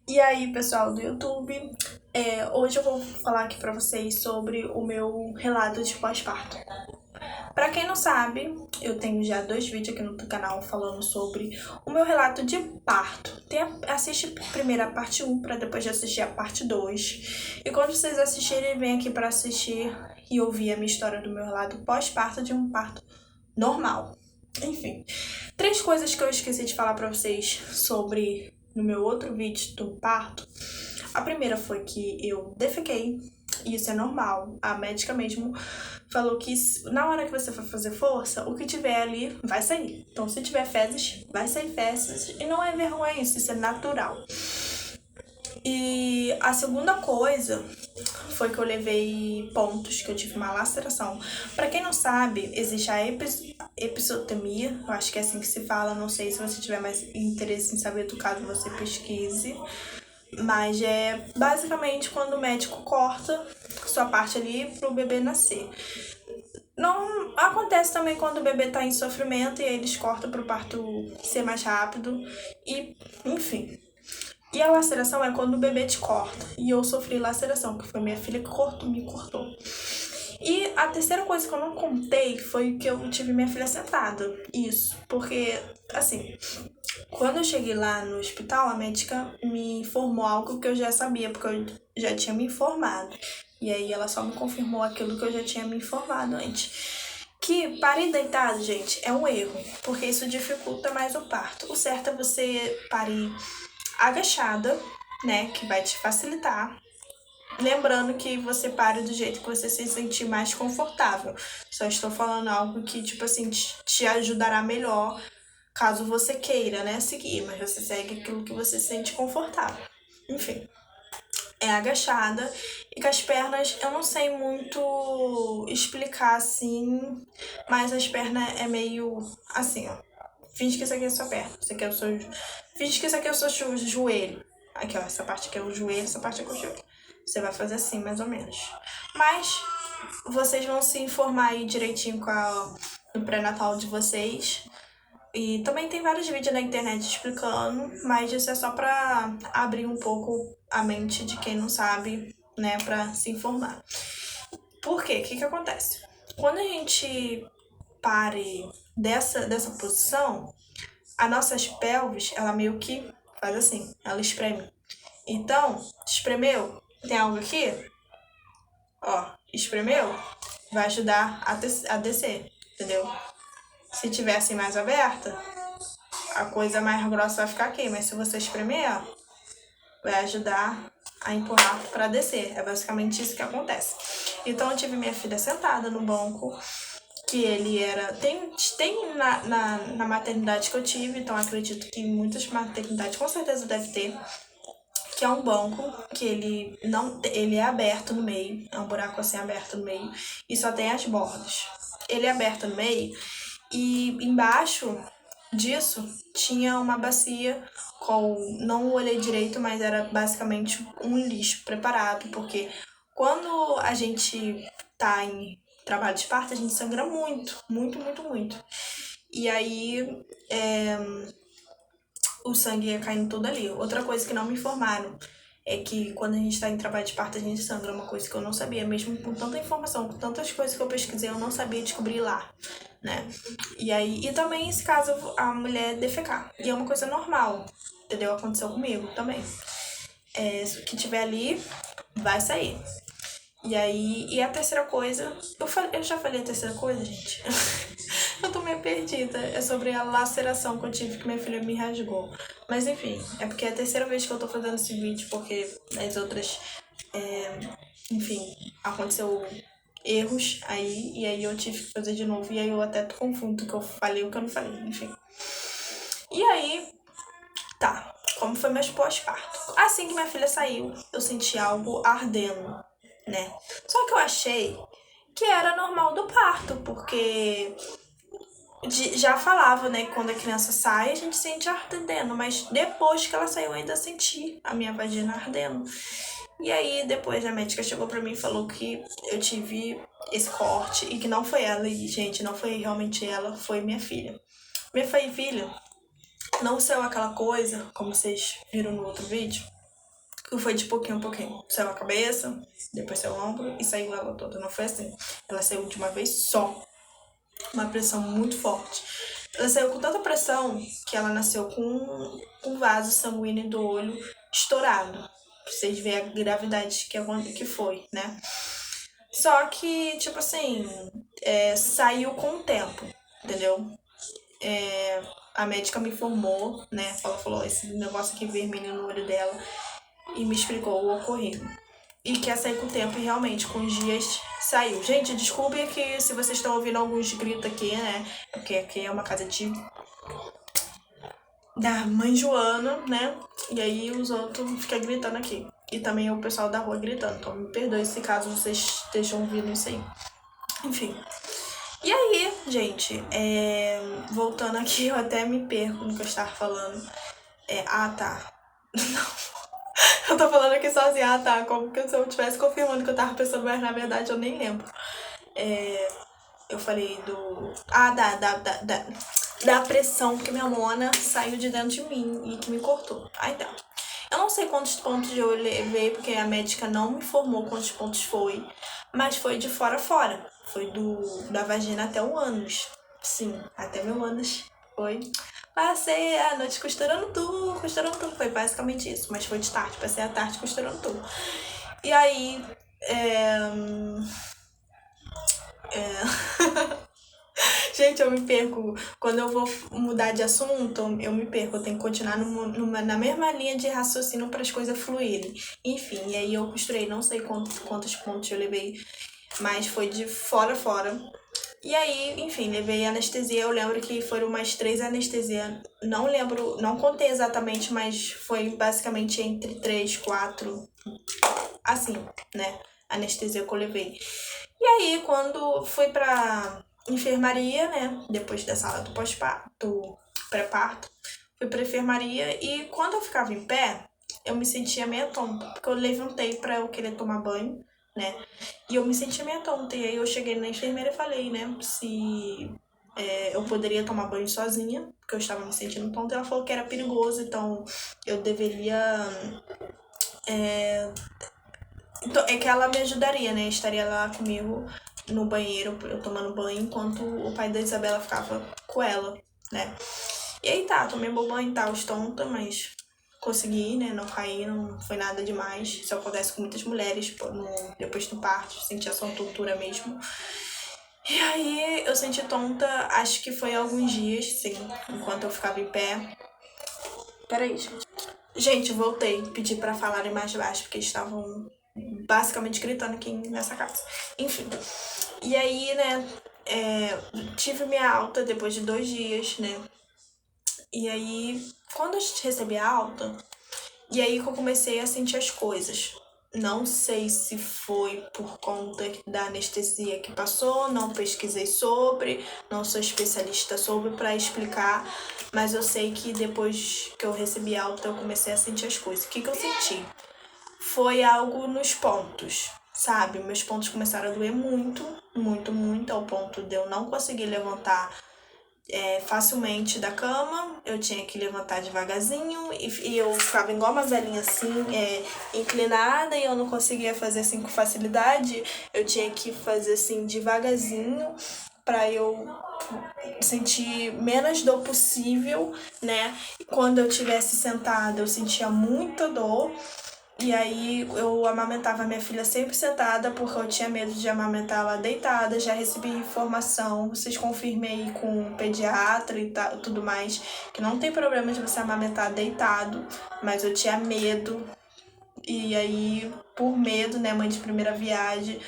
E aí, pessoal do YouTube, hoje eu vou falar aqui pra vocês sobre o meu relato de pós-parto. Pra quem não sabe, eu tenho já 2 vídeos aqui no canal falando sobre o meu relato de parto. Assiste primeiro a parte 1 pra depois de assistir a parte 2. E quando vocês assistirem, vem aqui pra assistir e ouvir a minha história do meu relato pós-parto de um parto normal. Enfim, 3 coisas que eu esqueci de falar pra vocês sobre no meu outro vídeo do parto. A primeira foi que eu defequei, e isso é normal. A médica mesmo falou que na hora que você for fazer força, o que tiver ali vai sair. Então, se tiver fezes, vai sair fezes. E não é vergonha isso é natural. E a segunda coisa foi que eu levei pontos, que eu tive uma laceração. Pra quem não sabe, existe a episiotomia, eu acho que é assim que se fala, não sei se você tiver mais interesse em saber do caso, você pesquise. Mas é basicamente quando o médico corta sua parte ali pro bebê nascer. Não acontece também quando o bebê tá em sofrimento e aí eles cortam pro parto ser mais rápido. E, enfim. E a laceração é quando o bebê te corta. E eu sofri laceração, que foi minha filha que me cortou. E a terceira coisa que eu não contei foi que eu tive minha filha sentada. Isso, porque, assim, quando eu cheguei lá no hospital, a médica me informou algo que eu já sabia, porque eu já tinha me informado. E aí ela só me confirmou aquilo que eu já tinha me informado antes. Que parir deitado, gente, é um erro, porque isso dificulta mais o parto. O certo é você parir agachada, né, que vai te facilitar. Lembrando que você pare do jeito que você se sentir mais confortável. Só estou falando algo que, tipo assim, te ajudará melhor caso você queira, né, seguir, mas você segue aquilo que você se sente confortável. Enfim, é agachada e com as pernas eu não sei muito explicar assim, mas as pernas é meio assim, ó. Finge que isso aqui é a sua perna, isso aqui é o seu. Finge que isso aqui é o seu joelho. Aqui, ó, essa parte aqui é o joelho, essa parte aqui é o joelho. Você vai fazer assim, mais ou menos. Mas vocês vão se informar aí direitinho no pré-natal de vocês. E também tem vários vídeos na internet explicando, mas isso é só pra abrir um pouco a mente de quem não sabe, né, pra se informar. Por quê? O que acontece? Quando a gente pare dessa posição, as nossas pelvis, ela meio que faz assim, ela espreme. Então, espremeu, tem algo aqui, ó, espremeu, vai ajudar a descer, entendeu? Se tivesse mais aberta, a coisa mais grossa vai ficar aqui, mas se você espremer, ó, vai ajudar a empurrar para descer. É basicamente isso que acontece. Então eu tive minha filha sentada no banco, que ele era. Tem na maternidade que eu tive, então acredito que em muitas maternidades com certeza deve ter. Que é um banco que ele não. Ele é aberto no meio. É um buraco assim aberto no meio. E só tem as bordas. Ele é aberto no meio. E embaixo disso tinha uma bacia com, não olhei direito, mas era basicamente um lixo preparado, porque quando a gente tá em trabalho de parto, a gente sangra muito, muito, muito, muito. E aí o sangue ia caindo todo ali. Outra coisa que não me informaram é que quando a gente tá em trabalho de parto, a gente sangra, uma coisa que eu não sabia, mesmo com tanta informação, com tantas coisas que eu pesquisei, eu não sabia descobrir lá, né? E aí, e também esse caso a mulher defecar. E é uma coisa normal, entendeu? Aconteceu comigo também. Que tiver ali, vai sair. E aí, e a terceira coisa, eu já falei a terceira coisa, gente. Eu tô meio perdida. É sobre a laceração que eu tive que minha filha me rasgou. Mas enfim, é porque é a terceira vez que eu tô fazendo esse vídeo, porque as outras, enfim, aconteceu erros aí, e aí eu tive que fazer de novo, e aí eu até confundo o que eu falei e o que eu não falei, enfim. E aí, tá, como foi meu pós-parto? Assim que minha filha saiu, eu senti algo ardendo, né? Só que eu achei que era normal do parto, porque já falava, né, que quando a criança sai, a gente sente ardendo, mas depois que ela saiu, eu ainda senti a minha vagina ardendo. E aí, depois a médica chegou pra mim e falou que eu tive esse corte e que não foi ela, e gente, não foi realmente ela, foi minha filha. Minha filha não saiu aquela coisa, como vocês viram no outro vídeo, que foi de pouquinho a pouquinho. Saiu a cabeça, depois saiu o ombro e saiu ela toda. Não foi assim. Ela saiu de uma vez só. Uma pressão muito forte. Ela saiu com tanta pressão que ela nasceu com um vaso sanguíneo do olho estourado. Pra vocês verem a gravidade que foi, né? Só que, tipo assim, saiu com o tempo, entendeu? A médica me informou, né? Ela falou esse negócio aqui vermelho no olho dela e me explicou o ocorrido. E que ia sair com o tempo e realmente, com os dias, saiu. Gente, desculpe que se vocês estão ouvindo alguns gritos aqui, né? Porque aqui é uma casa da mãe Joana, né? E aí os outros ficam gritando aqui. E também o pessoal da rua gritando. Então me perdoe se caso vocês estejam ouvindo isso aí. Enfim. E aí, gente, voltando aqui, eu até me perco no que eu estava falando. Tá. Eu tô falando aqui sozinha, tá? Como que se eu estivesse confirmando que eu tava pensando, mas na verdade eu nem lembro. Eu falei da pressão que minha mona saiu de dentro de mim e que me cortou. Então, eu não sei quantos pontos eu levei, porque a médica não me informou quantos pontos foi, mas foi de fora a fora. Foi da vagina até o ânus. Sim, até meu ânus foi. Passei a noite costurando tudo. Foi basicamente isso, mas foi de tarde. Passei a tarde costurando tudo. E aí, Gente, eu me perco. Quando eu vou mudar de assunto, eu me perco. Eu tenho que continuar na mesma linha de raciocínio para as coisas fluírem. Enfim, e aí eu costurei, não sei quantos pontos eu levei, mas foi de fora a fora. E aí, enfim, levei anestesia. Eu lembro que foram umas 3 anestesias. Não lembro, não contei exatamente, mas foi basicamente entre 3, 4, assim, né? Anestesia que eu levei. E aí, quando fui pra enfermaria, né? Depois da sala do pós-parto, pré-parto, fui pra enfermaria e quando eu ficava em pé, eu me sentia meio tonta, porque eu levantei pra eu querer tomar banho, né? E eu me sentia meio tonta. E aí eu cheguei na enfermeira e falei, né, se eu poderia tomar banho sozinha, porque eu estava me sentindo tonta. Ela falou que era perigoso, então eu deveria. Então, é que ela me ajudaria, né? Estaria lá comigo no banheiro, eu tomando banho, enquanto o pai da Isabela ficava com ela, né? E aí tá, tomei meu banho e tal, tonta, mas consegui, né? Não caí, não foi nada demais. Isso acontece com muitas mulheres depois do parto, senti essa tortura mesmo. E aí eu senti tonta, acho que foi alguns dias, sim, enquanto eu ficava em pé. Peraí, gente. Gente, voltei, pedi pra falarem mais baixo, porque estavam basicamente gritando aqui nessa casa. Enfim. E aí, né, tive minha alta depois de 2 dias, né? E aí, quando eu recebi a alta, e aí que eu comecei a sentir as coisas. Não sei se foi por conta da anestesia que passou, não pesquisei sobre, não sou especialista sobre para explicar, mas eu sei que depois que eu recebi alta eu comecei a sentir as coisas. O que eu senti? Foi algo nos pontos, sabe? Meus pontos começaram a doer muito, muito, muito, ao ponto de eu não conseguir levantar facilmente da cama. Eu tinha que levantar devagarzinho e eu ficava igual uma velhinha assim, inclinada, e eu não conseguia fazer assim com facilidade. Eu tinha que fazer assim devagarzinho para eu sentir menos dor possível, né? Quando eu estivesse sentada, eu sentia muita dor. E aí eu amamentava minha filha sempre sentada, porque eu tinha medo de amamentar ela deitada. Já recebi informação, vocês confirmem aí com o pediatra e tudo mais, que não tem problema de você amamentar deitado, mas eu tinha medo. E aí, por medo, né, mãe de primeira viagem,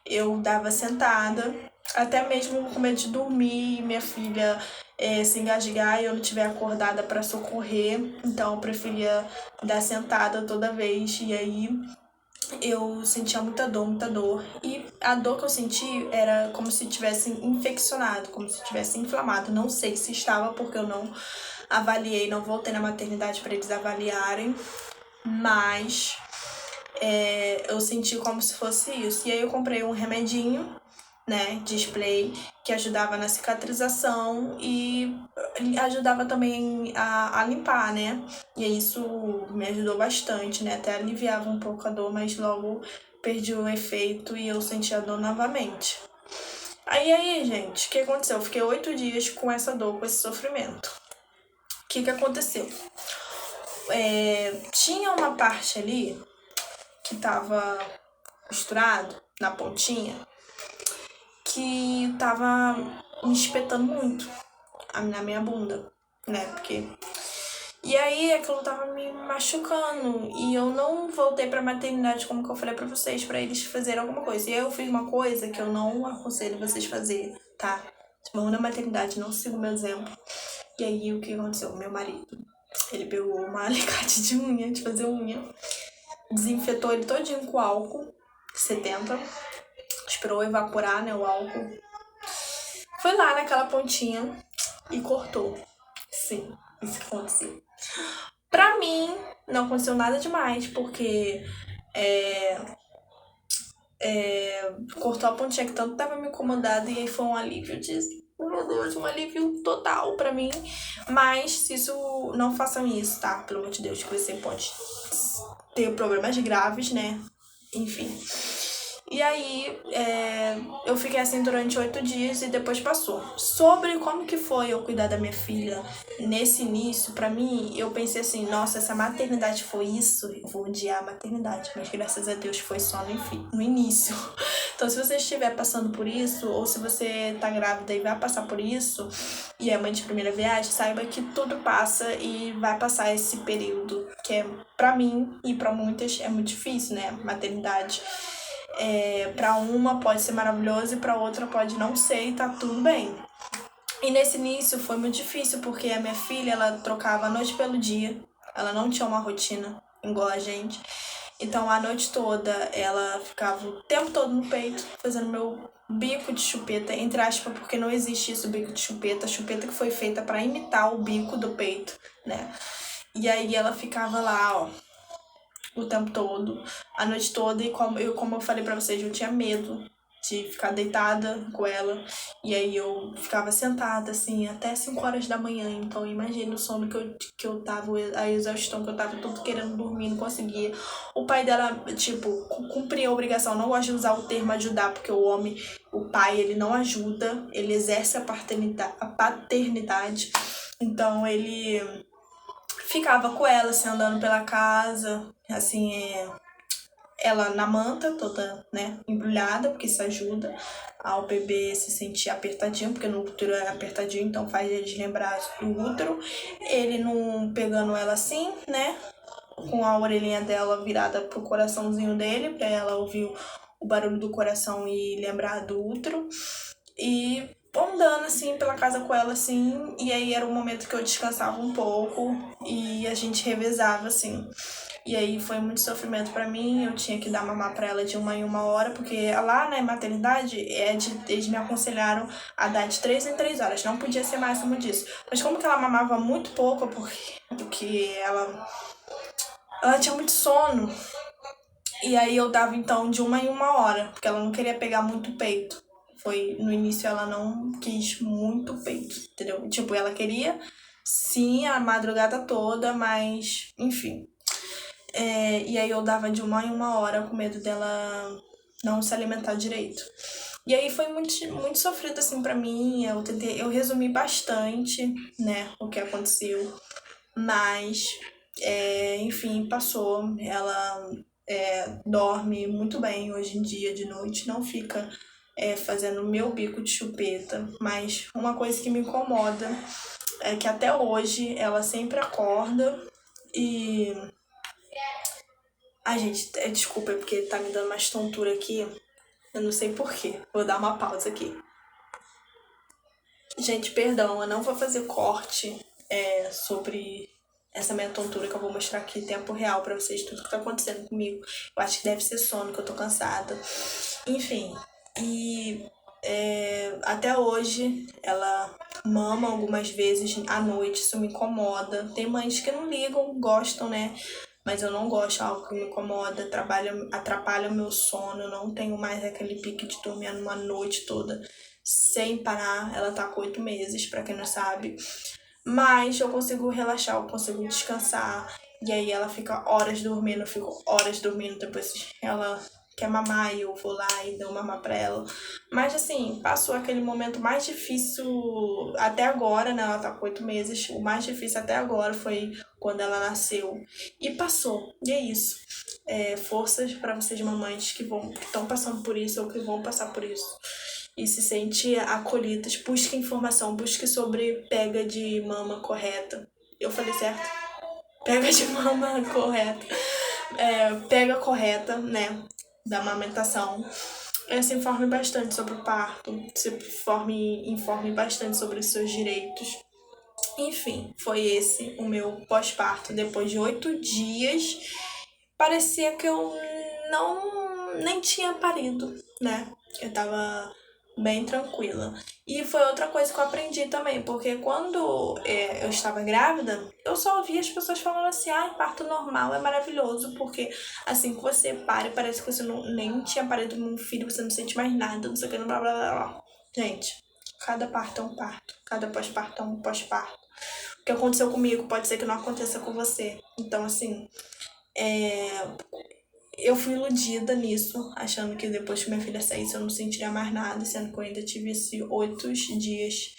eu dava sentada, até mesmo com medo de dormir e minha filha se engasgar e eu não estiver acordada para socorrer. Então eu preferia dar sentada toda vez. E aí eu sentia muita dor. E a dor que eu senti era como se tivesse infeccionado, como se tivesse inflamado. Não sei se estava, porque eu não avaliei, não voltei na maternidade para eles avaliarem, mas eu senti como se fosse isso. E aí eu comprei um remedinho, né, de spray, que ajudava na cicatrização e ajudava também a limpar, né? E isso me ajudou bastante, né? Até aliviava um pouco a dor, mas logo perdi o efeito e eu senti a dor novamente. Aí, gente, o que aconteceu? Eu fiquei 8 dias com essa dor, com esse sofrimento. O que aconteceu? Tinha uma parte ali que tava costurado na pontinha que tava me espetando muito na minha bunda, né? Porque. E aí aquilo tava me machucando e eu não voltei pra maternidade como que eu falei pra vocês, pra eles fazerem alguma coisa. E aí eu fiz uma coisa que eu não aconselho vocês fazer, tá? Vão na maternidade, não siga o meu exemplo. E aí o que aconteceu? Meu marido, ele pegou uma alicate de unha, de fazer unha, desinfetou ele todinho com álcool 70, esperou evaporar, né, o álcool. Foi lá naquela pontinha e cortou. Sim, isso que aconteceu. Pra mim, não aconteceu nada demais, porque cortou a pontinha que tanto tava me incomodando e aí foi um alívio meu Deus, um alívio total pra mim. Mas se isso, não façam isso, tá? Pelo amor de Deus, que você pode ter problemas graves, né? Enfim. E aí, eu fiquei assim durante 8 dias e depois passou. Sobre como que foi eu cuidar da minha filha nesse início, pra mim, eu pensei assim, nossa, se a maternidade foi isso, eu vou odiar a maternidade. Mas graças a Deus foi só no início. Então, se você estiver passando por isso, ou se você tá grávida e vai passar por isso, e é mãe de primeira viagem, saiba que tudo passa e vai passar esse período, que é, pra mim e pra muitas, é muito difícil, né? Maternidade. Pra uma pode ser maravilhoso e pra outra pode não ser e tá tudo bem. E nesse início foi muito difícil porque a minha filha, ela trocava a noite pelo dia, ela não tinha uma rotina igual a gente. Então a noite toda ela ficava o tempo todo no peito, fazendo meu bico de chupeta, entre aspas, porque não existe isso, bico de chupeta, chupeta que foi feita pra imitar o bico do peito, né? E aí ela ficava lá, ó, o tempo todo, a noite toda, e como eu falei pra vocês, eu tinha medo de ficar deitada com ela, e aí eu ficava sentada, assim, até 5 horas da manhã, então imagina o sono que eu tava, a exaustão que eu tava, tudo querendo dormir, não conseguia. O pai dela, tipo, cumpria a obrigação, não gosto de usar o termo ajudar, porque o pai, ele não ajuda, ele exerce a paternidade, então ele ficava com ela, assim, andando pela casa, assim, ela na manta, toda, né, embrulhada, porque isso ajuda ao bebê se sentir apertadinho, porque no útero é apertadinho, então faz eles lembrar do útero. Ele não pegando ela assim, né, com a orelhinha dela virada pro coraçãozinho dele, pra ela ouvir o barulho do coração e lembrar do útero. E andando assim pela casa com ela assim, e aí era um momento que eu descansava um pouco e a gente revezava assim. E aí foi muito sofrimento pra mim, eu tinha que dar mamar pra ela de 1 em 1 hora, porque lá na maternidade eles me aconselharam a dar de 3 em 3 horas, não podia ser máximo disso. Mas como que ela mamava muito pouco, porque ela tinha muito sono, e aí eu dava então de 1 em 1 hora, porque ela não queria pegar muito peito. No início ela não quis muito peito, entendeu? Tipo, ela queria sim a madrugada toda, mas enfim. E aí eu dava de 1 em 1 hora com medo dela não se alimentar direito. E aí foi muito, muito sofrido assim pra mim. Eu resumi bastante, né, o que aconteceu. Mas, enfim, passou. Ela dorme muito bem hoje em dia de noite, não fica fazendo o meu bico de chupeta. Mas uma coisa que me incomoda é que até hoje ela sempre acorda e... Ai, gente, desculpa, é porque tá me dando mais tontura aqui. Eu não sei porquê. Vou dar uma pausa aqui. Gente, perdão, eu não vou fazer corte sobre essa minha tontura que eu vou mostrar aqui em tempo real pra vocês, tudo que tá acontecendo comigo. Eu acho que deve ser sono, que eu tô cansada. Enfim, e até hoje ela mama algumas vezes à noite, isso me incomoda. Tem mães que não ligam, gostam, né? mas eu não gosto, é algo que me incomoda, atrapalha o meu sono, eu não tenho mais aquele pique de dormir numa noite toda sem parar. Ela tá com 8 meses, pra quem não sabe, mas eu consigo relaxar, eu consigo descansar, e aí ela fica horas dormindo, eu fico horas dormindo, depois ela quer mamar e eu vou lá e dou mamar pra ela. Mas assim, passou aquele momento mais difícil até agora, né? Ela tá com 8 meses. O mais difícil até agora foi quando ela nasceu. E passou. E é isso. Forças pra vocês mamães que estão passando por isso ou que vão passar por isso. E se sente acolhidas. Busque informação, busque sobre pega de mama correta. Eu falei certo? Pega de mama correta. Pega correta, né? Da amamentação. Se informe bastante sobre o parto, informe bastante sobre os seus direitos. Enfim, foi esse o meu pós-parto. Depois de 8 dias, parecia que eu nem tinha parido, né? Eu tava bem tranquila. E foi outra coisa que eu aprendi também, porque quando eu estava grávida, eu só ouvia as pessoas falando assim, parto normal é maravilhoso, porque assim que você pare, parece que você nem tinha parido um filho, você não sente mais nada, não sei o que, blá blá blá blá. Gente, cada parto é um parto, cada pós-parto é um pós-parto. O que aconteceu comigo pode ser que não aconteça com você. Então, assim, eu fui iludida nisso, achando que depois que minha filha saísse eu não sentiria mais nada, sendo que eu ainda tive esses 8 dias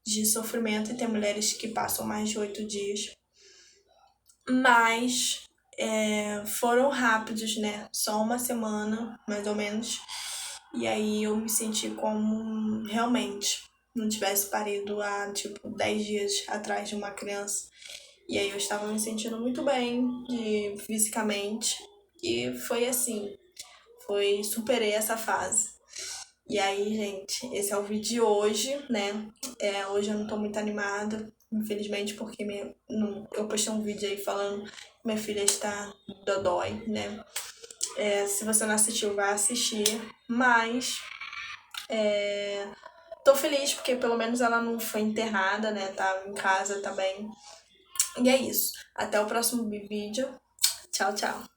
de sofrimento, e tem mulheres que passam mais de 8 dias. Mas foram rápidos, né? Só uma semana, mais ou menos. E aí eu me senti como realmente não tivesse parido há, 10 dias atrás de uma criança. E aí eu estava me sentindo muito bem fisicamente. E foi assim, superei essa fase. E aí, gente, esse é o vídeo de hoje, né? Hoje eu não tô muito animada, infelizmente, porque eu postei um vídeo aí falando que minha filha está dodói, né? Se você não assistiu, vai assistir. Mas tô feliz porque pelo menos ela não foi internada, né? Tá em casa, tá bem. E é isso. Até o próximo vídeo. Tchau, tchau.